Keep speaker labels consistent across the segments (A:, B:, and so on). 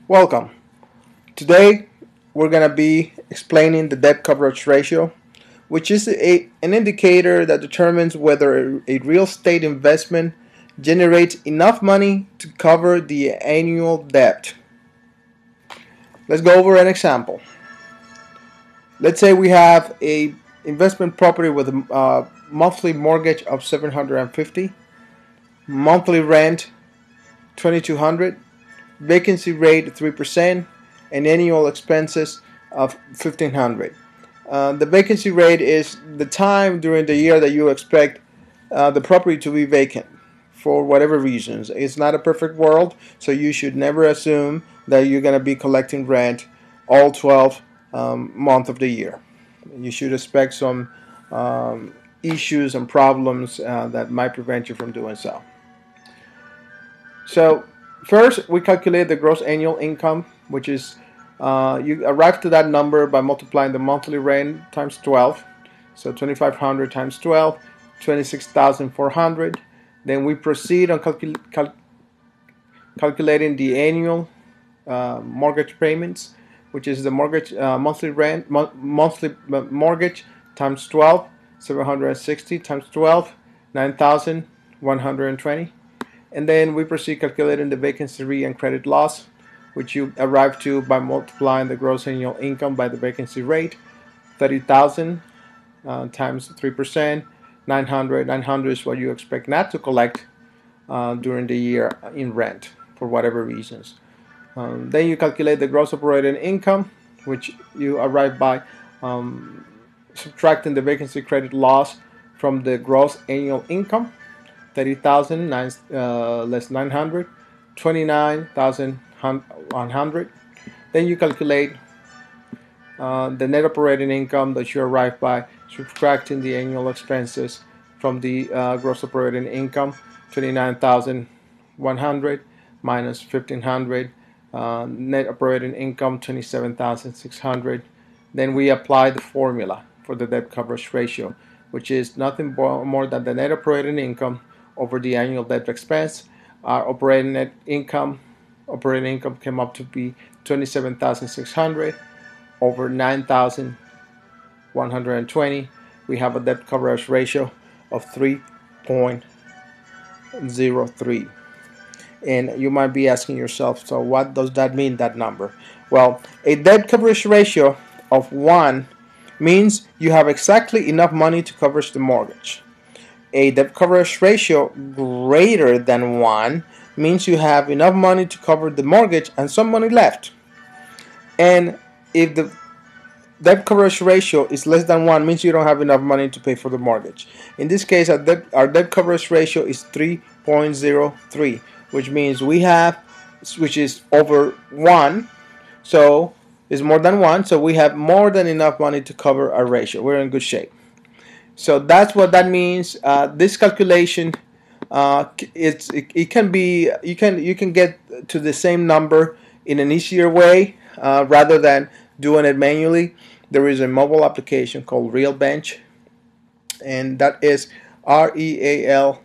A: Welcome. Today we're going to be explaining the debt coverage ratio, which is an indicator that determines whether a real estate investment generates enough money to cover the annual debt. Let's go over an example. Let's say we have a investment property with a monthly mortgage of $750, monthly rent $2,200, vacancy rate 3%, and annual expenses of $1,500. The vacancy rate is the time during the year that you expect the property to be vacant for whatever reasons. It's not a perfect world, so you should never assume that you're going to be collecting rent all 12 months of the year. You should expect some issues and problems that might prevent you from doing so. So first, we calculate the gross annual income, which is you arrive to that number by multiplying the monthly rent times 12. So 2,500 times 12, 26,400. Then we proceed on calculating the annual mortgage payments, which is the mortgage monthly mortgage times 12, 760 times 12, 9,120. And then we proceed calculating the vacancy rate and credit loss, which you arrive to by multiplying the gross annual income by the vacancy rate, 30,000 times 3%, 900. 900 is what you expect not to collect during the year in rent for whatever reasons. Then you calculate the gross operating income, which you arrive by subtracting the vacancy credit loss from the gross annual income, 30,000 less 900, 29,100. Then you calculate the net operating income that you arrive by subtracting the annual expenses from the gross operating income, 29,100 minus 1,500, net operating income 27,600. Then we apply the formula for the debt coverage ratio, which is nothing more than the net operating income over the annual debt expense. Our operating income came up to be 27,600 over 9,120. We have a debt coverage ratio of 3.03. And you might be asking yourself, so what does that mean, that number? Well, a debt coverage ratio of 1 means you have exactly enough money to cover the mortgage. A debt coverage ratio greater than 1 means you have enough money to cover the mortgage and some money left. And if the debt coverage ratio is less than 1, means you don't have enough money to pay for the mortgage. In this case, our debt coverage ratio is 3.03, which means which is over 1, so it's more than 1, so we have more than enough money to cover our ratio. We're in good shape. So that's what that means. This calculation, it can be you can get to the same number in an easier way rather than doing it manually. There is a mobile application called RealBench, and that is REAL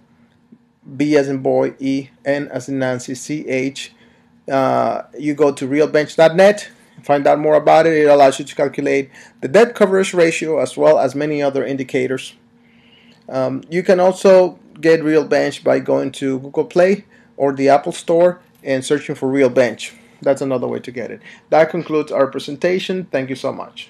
A: B as in boy, E N as in Nancy, CH. You go to realbench.net. Find out more about it. It allows you to calculate the debt coverage ratio as well as many other indicators. You can also get RealBench by going to Google Play or the Apple Store and searching for RealBench. That's another way to get it. That concludes our presentation. Thank you so much.